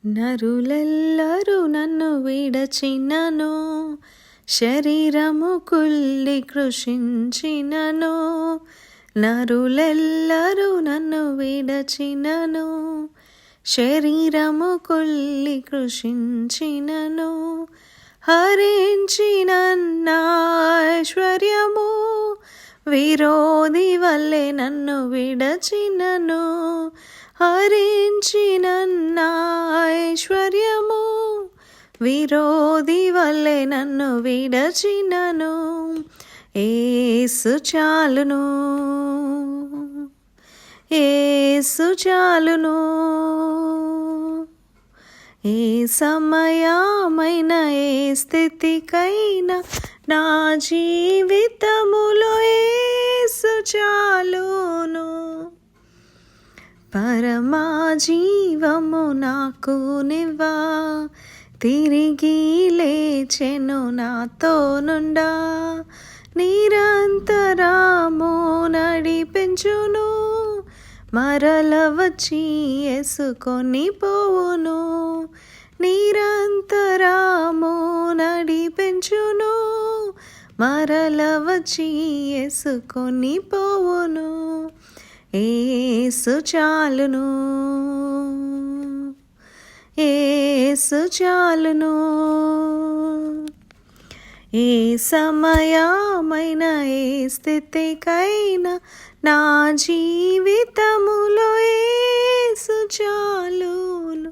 నరులెల్లరూ నన్ను విడచినను, శరీరము కుళ్ళి కృషించినను. నరులెల్లరూ నన్ను విడచినను, శరీరము కుళ్ళి కృషించినను. హరించిన నా ఐశ్వర్యము విరోధి వల్లే నన్ను విడచినను. హరించిన నా ఐశ్వర్యము విరోధి వల్లే నన్ను విడచినను. యేసు చాలును, యేసు చాలును. ఏ సమయమైన ఏ స్థితికైనా నా జీవితములో యేసు చాలును. పరమా జీవము నాకు నివ్వా, తిరిగి లేచెను నాతో నుండా. నిరంతరము నడిపించును, మరల వచ్చి యేసుకొని పోవును. నిరంతరము నడిపించును, మరల వచ్చి యేసుకొని పోవును. యేసు చాలును, యేసు చాలును. ఏ సమయమైన ఏ స్థితికైనా నా జీవితములో యేసు చాలును.